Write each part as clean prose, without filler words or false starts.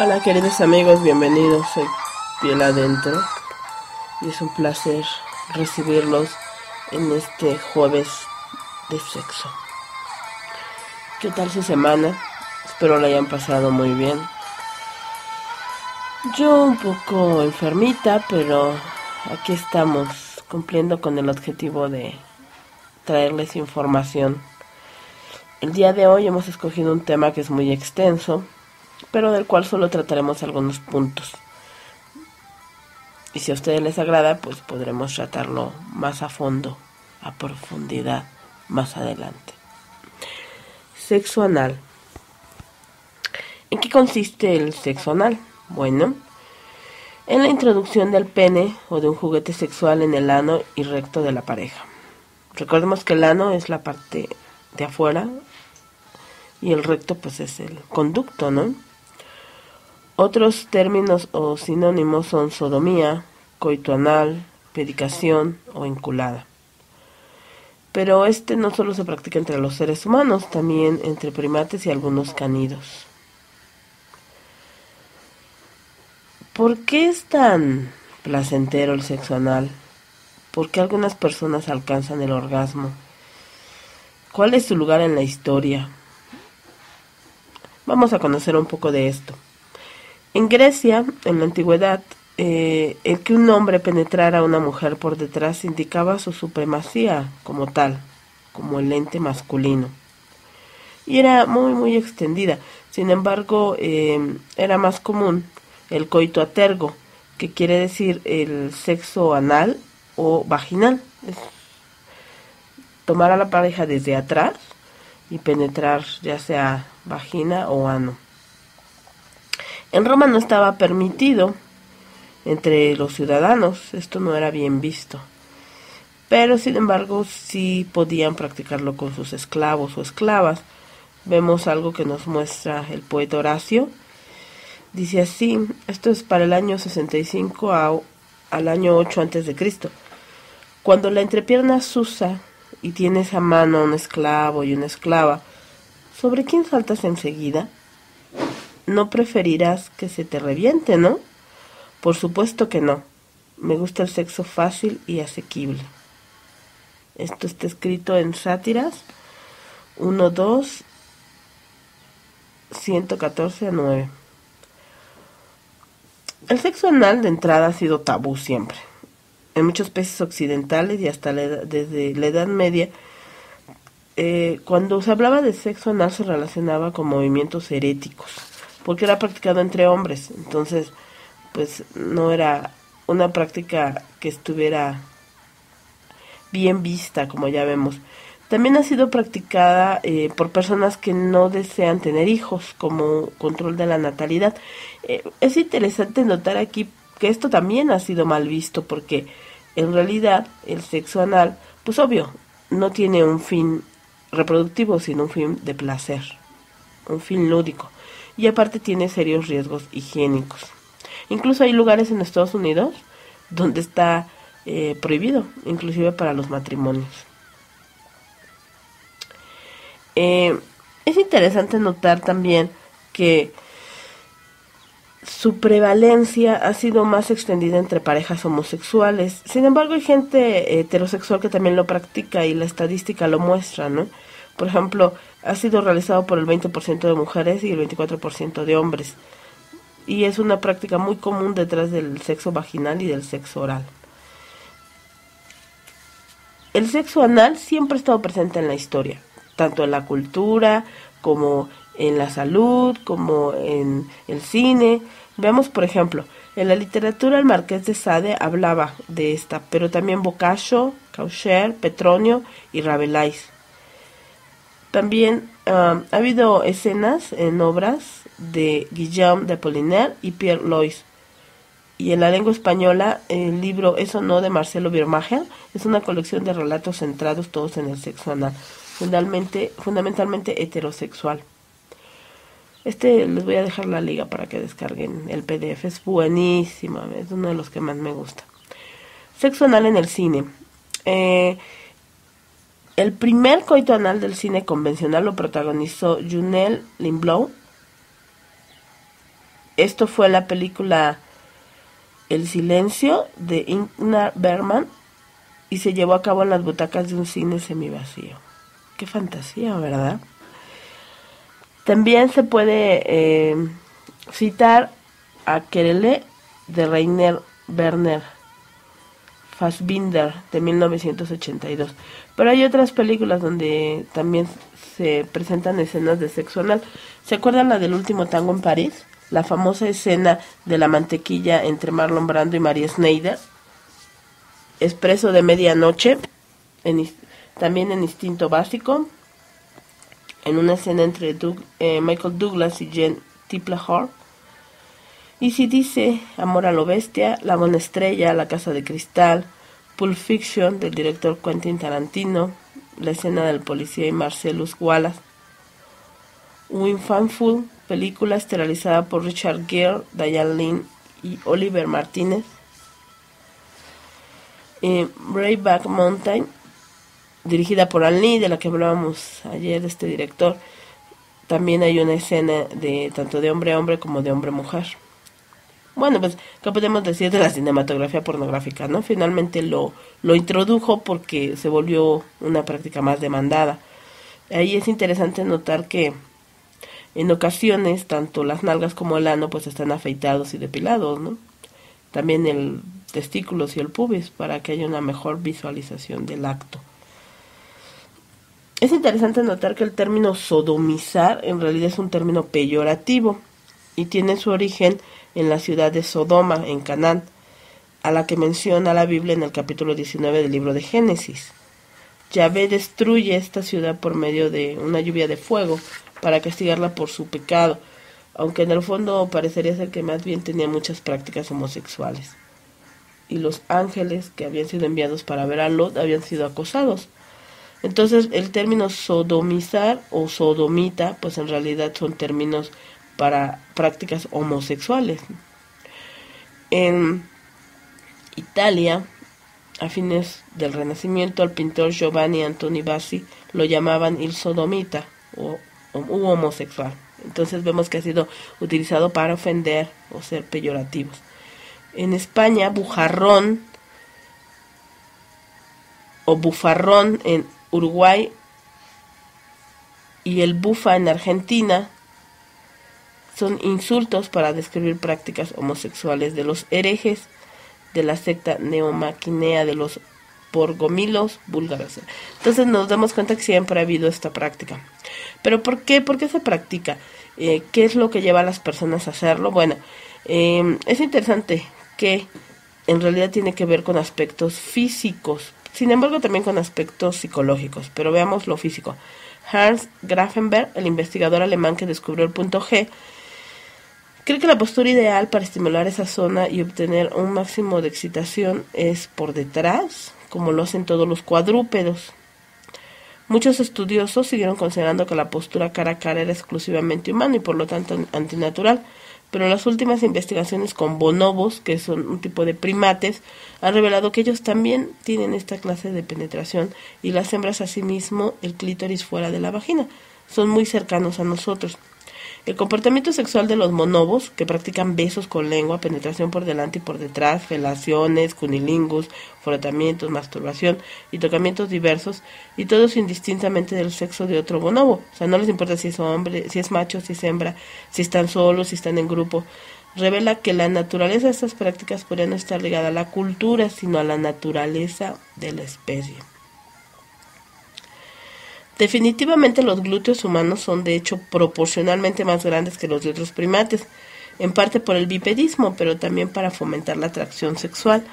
Hola queridos amigos, bienvenidos, soy Piel Adentro y es un placer recibirlos en este jueves de sexo. ¿Qué tal su semana? Espero la hayan pasado muy bien. Yo un poco enfermita, pero aquí estamos cumpliendo con el objetivo de traerles información. El día de hoy hemos escogido un tema que es muy extenso, pero del cual solo trataremos algunos puntos. Y si a ustedes les agrada, pues podremos tratarlo más a fondo, a profundidad, más adelante. Sexo anal. ¿En qué consiste el sexo anal? Bueno, en la introducción del pene o de un juguete sexual en el ano y recto de la pareja. Recordemos que el ano es la parte de afuera y el recto pues es el conducto, ¿no? Otros términos o sinónimos son sodomía, coito anal, pedicación o enculada. Pero este no solo se practica entre los seres humanos, también entre primates y algunos canidos. ¿Por qué es tan placentero el sexo anal? ¿Por qué algunas personas alcanzan el orgasmo? ¿Cuál es su lugar en la historia? Vamos a conocer un poco de esto. En Grecia, en la antigüedad, el que un hombre penetrara a una mujer por detrás indicaba su supremacía como tal, como el ente masculino. Y era muy extendida. Sin embargo, era más común el coito a tergo, que quiere decir el sexo anal o vaginal. Es tomar a la pareja desde atrás y penetrar ya sea vagina o ano. En Roma no estaba permitido entre los ciudadanos, esto no era bien visto, pero sin embargo sí podían practicarlo con sus esclavos o esclavas. Vemos algo que nos muestra el poeta Horacio. Dice así, esto es para el año 65 al año 8 antes de Cristo. Cuando la entrepierna susa y tienes a mano a un esclavo y una esclava, ¿sobre quién saltas enseguida? No preferirás que se te reviente, ¿no? Por supuesto que no. Me gusta el sexo fácil y asequible. Esto está escrito en Sátiras 1:2, 114-9. El sexo anal de entrada ha sido tabú siempre. En muchos países occidentales y hasta desde la Edad Media, cuando se hablaba de sexo anal se relacionaba con movimientos heréticos, porque era practicado entre hombres. Entonces, pues no era una práctica que estuviera bien vista, como ya vemos. También ha sido practicada por personas que no desean tener hijos, como control de la natalidad. Es interesante notar aquí que esto también ha sido mal visto, porque en realidad el sexo anal, pues obvio, no tiene un fin reproductivo, sino un fin de placer, un fin lúdico. Y aparte tiene serios riesgos higiénicos. Incluso hay lugares en Estados Unidos donde está prohibido, inclusive para los matrimonios. Es interesante notar también que su prevalencia ha sido más extendida entre parejas homosexuales. Sin embargo, hay gente heterosexual que también lo practica y la estadística lo muestra, ¿no? Por ejemplo, ha sido realizado por el 20% de mujeres y el 24% de hombres. Y es una práctica muy común detrás del sexo vaginal y del sexo oral. El sexo anal siempre ha estado presente en la historia, tanto en la cultura como en la salud, como en el cine. Veamos, por ejemplo, en la literatura el Marqués de Sade hablaba de esta, pero también Boccaccio, Caucher, Petronio y Rabelais. También ha habido escenas en obras de Guillaume de Apollinaire y Pierre Lois. Y en la lengua española, el libro Eso no, de Marcelo Birmacher, es una colección de relatos centrados todos en el sexo anal, fundamentalmente heterosexual. Les voy a dejar la liga para que descarguen el PDF, es buenísimo, es uno de los que más me gusta. Sexo anal en el cine. El primer coito anal del cine convencional lo protagonizó Junelle Limblou. Esto fue la película El silencio de Ingmar Bergman y se llevó a cabo en las butacas de un cine semivacío. Qué fantasía, ¿verdad? También se puede citar a Querelle de Rainer Werner Fassbinder de 1982. Pero hay otras películas donde también se presentan escenas de sexo anal. ¿Se acuerdan la del último tango en París? La famosa escena de la mantequilla entre Marlon Brando y María Schneider. Expreso de medianoche, también en Instinto Básico, en una escena entre Michael Douglas y Jen Tipler. Y si dice Amor a lo bestia, La buena estrella, La casa de cristal, Pulp Fiction del director Quentin Tarantino, la escena del policía y Marcellus Wallace, Win Fanful, película esterilizada por Richard Gere, Diane Lane y Oliver Martínez, Breakback Mountain, dirigida por Al Lee, de la que hablábamos ayer de este director. También hay una escena de tanto de hombre a hombre como de hombre a mujer. Bueno, pues, ¿qué podemos decir de la cinematografía pornográfica, no? Finalmente lo introdujo porque se volvió una práctica más demandada. Ahí es interesante notar que en ocasiones tanto las nalgas como el ano pues están afeitados y depilados, ¿no? También el testículos y el pubis para que haya una mejor visualización del acto. Es interesante notar que el término sodomizar en realidad es un término peyorativo y tiene su origen en la ciudad de Sodoma, en Canaán, a la que menciona la Biblia en el capítulo 19 del libro de Génesis. Yahvé destruye esta ciudad por medio de una lluvia de fuego para castigarla por su pecado, aunque en el fondo parecería ser que más bien tenía muchas prácticas homosexuales. Y los ángeles que habían sido enviados para ver a Lot habían sido acosados. Entonces el término sodomizar o sodomita pues en realidad son términos para prácticas homosexuales. En Italia, a fines del Renacimiento, al pintor Giovanni Antoni Bassi lo llamaban il sodomita o homosexual. Entonces vemos que ha sido utilizado para ofender o ser peyorativos. En España, bujarrón o bufarrón en Uruguay y el bufa en Argentina son insultos para describir prácticas homosexuales de los herejes de la secta neomaquinea de los borgomilos búlgaros. Entonces nos damos cuenta que siempre ha habido esta práctica. ¿Pero por qué? ¿Por qué se practica? ¿Qué es lo que lleva a las personas a hacerlo? Bueno, es interesante que en realidad tiene que ver con aspectos físicos, sin embargo también con aspectos psicológicos, pero veamos lo físico. Hans Grafenberg, el investigador alemán que descubrió el punto G, cree que la postura ideal para estimular esa zona y obtener un máximo de excitación es por detrás, como lo hacen todos los cuadrúpedos. Muchos estudiosos siguieron considerando que la postura cara a cara era exclusivamente humana y por lo tanto antinatural, pero las últimas investigaciones con bonobos, que son un tipo de primates, han revelado que ellos también tienen esta clase de penetración y las hembras asimismo el clítoris fuera de la vagina. Son muy cercanos a nosotros. El comportamiento sexual de los bonobos, que practican besos con lengua, penetración por delante y por detrás, felaciones, cunilingus, frotamientos, masturbación y tocamientos diversos, y todos indistintamente del sexo de otro bonobo. O sea, no les importa si es hombre, si es macho, si es hembra, si están solos, si están en grupo. Revela que la naturaleza de estas prácticas podría no estar ligada a la cultura, sino a la naturaleza de la especie. Definitivamente los glúteos humanos son de hecho proporcionalmente más grandes que los de otros primates, en parte por el bipedismo, pero también para fomentar la atracción sexual.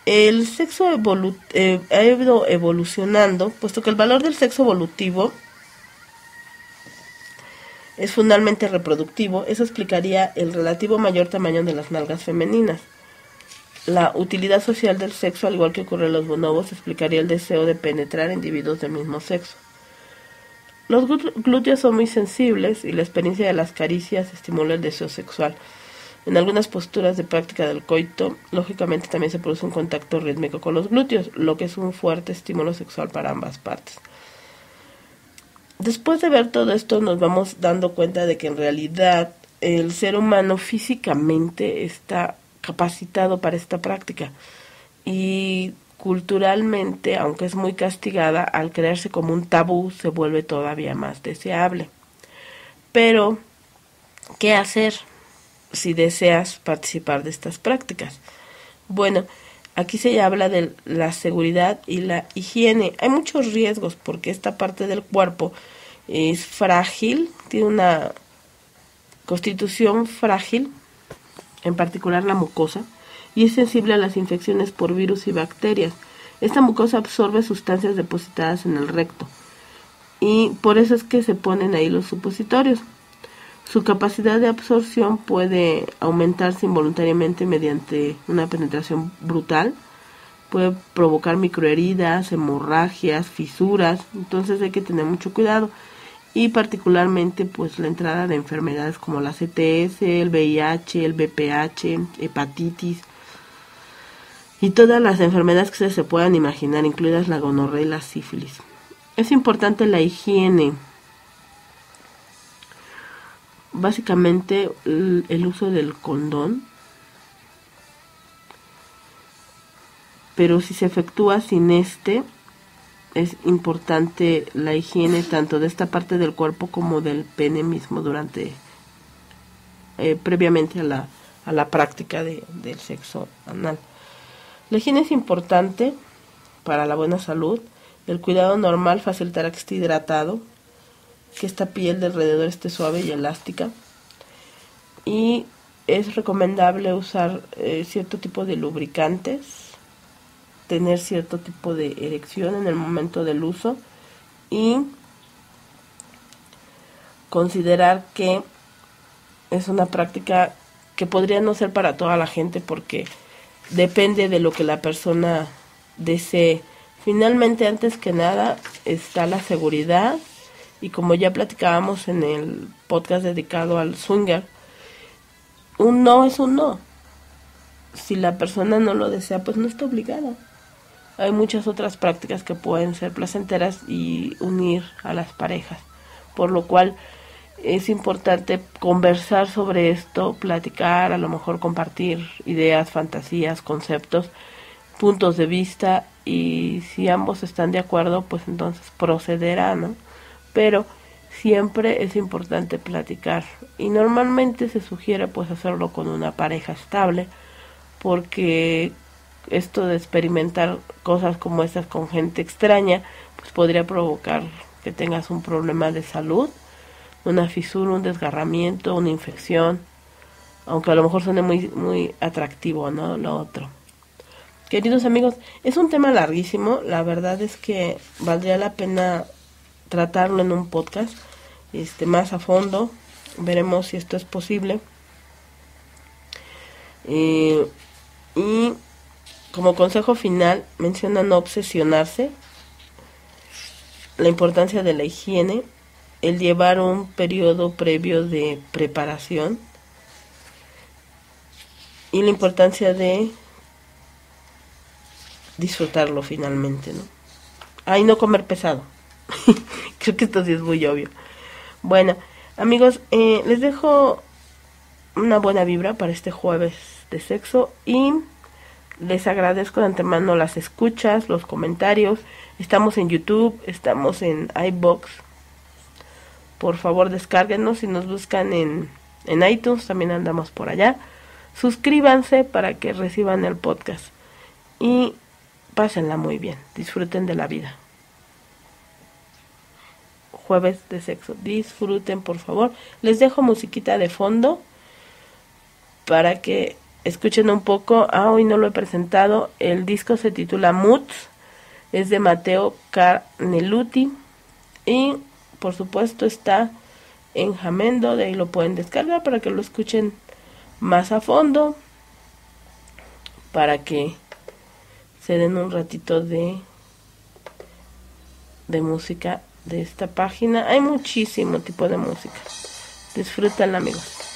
El sexo ha ido evolucionando, puesto que el valor del sexo evolutivo es fundamentalmente reproductivo. Eso explicaría el relativo mayor tamaño de las nalgas femeninas. La utilidad social del sexo, al igual que ocurre en los bonobos, explicaría el deseo de penetrar a individuos del mismo sexo. Los glúteos son muy sensibles y la experiencia de las caricias estimula el deseo sexual. En algunas posturas de práctica del coito, lógicamente también se produce un contacto rítmico con los glúteos, lo que es un fuerte estímulo sexual para ambas partes. Después de ver todo esto, nos vamos dando cuenta de que en realidad el ser humano físicamente está capacitado para esta práctica y culturalmente, aunque es muy castigada, al crearse como un tabú se vuelve todavía más deseable. Pero, ¿qué hacer si deseas participar de estas prácticas? Bueno, aquí se habla de la seguridad y la higiene. Hay muchos riesgos porque esta parte del cuerpo es frágil, tiene una constitución frágil, en particular la mucosa, y es sensible a las infecciones por virus y bacterias. Esta mucosa absorbe sustancias depositadas en el recto y por eso es que se ponen ahí los supositorios. Su capacidad de absorción puede aumentarse involuntariamente mediante una penetración brutal, puede provocar microheridas, hemorragias, fisuras, entonces hay que tener mucho cuidado. Y particularmente pues la entrada de enfermedades como la CTS, el VIH, el VPH, hepatitis y todas las enfermedades que se puedan imaginar, incluidas la gonorrea y la sífilis. Es importante la higiene, básicamente el uso del condón, pero si se efectúa sin es importante la higiene tanto de esta parte del cuerpo como del pene mismo durante previamente a la práctica del sexo anal. La higiene es importante para la buena salud. El cuidado normal facilitará que esté hidratado, que esta piel de alrededor esté suave y elástica, y es recomendable usar cierto tipo de lubricantes, tener cierto tipo de erección en el momento del uso y considerar que es una práctica que podría no ser para toda la gente porque depende de lo que la persona desee. Finalmente, antes que nada, está la seguridad y como ya platicábamos en el podcast dedicado al swinger, un no es un no. Si la persona no lo desea, pues no está obligada. Hay muchas otras prácticas que pueden ser placenteras y unir a las parejas, por lo cual es importante conversar sobre esto, platicar, a lo mejor compartir ideas, fantasías, conceptos, puntos de vista, y si ambos están de acuerdo, pues entonces procederá, ¿no? Pero siempre es importante platicar y normalmente se sugiere pues hacerlo con una pareja estable, porque esto de experimentar cosas como estas con gente extraña pues podría provocar que tengas un problema de salud, una fisura, un desgarramiento, una infección, aunque a lo mejor suene muy atractivo, ¿no? Lo otro. Queridos amigos, es un tema larguísimo, la verdad es que valdría la pena tratarlo en un podcast más a fondo, veremos si esto es posible. Y como consejo final, menciona no obsesionarse, la importancia de la higiene, el llevar un periodo previo de preparación y la importancia de disfrutarlo finalmente, ¿no? Y no comer pesado. Creo que esto sí es muy obvio. Bueno, amigos, les dejo una buena vibra para este jueves de sexo y les agradezco de antemano las escuchas, los comentarios. Estamos en YouTube, estamos en iVoox. Por favor, descárguenos. Si nos buscan en iTunes, también andamos por allá. Suscríbanse para que reciban el podcast. Y pásenla muy bien. Disfruten de la vida. Jueves de sexo. Disfruten, por favor. Les dejo musiquita de fondo para que escuchen un poco. Hoy no lo he presentado. El disco se titula Moods. Es de Matteo Carneluti. Y por supuesto está en Jamendo. De ahí lo pueden descargar para que lo escuchen más a fondo. Para que se den un ratito de música de esta página. Hay muchísimo tipo de música. Disfrútenla, amigos.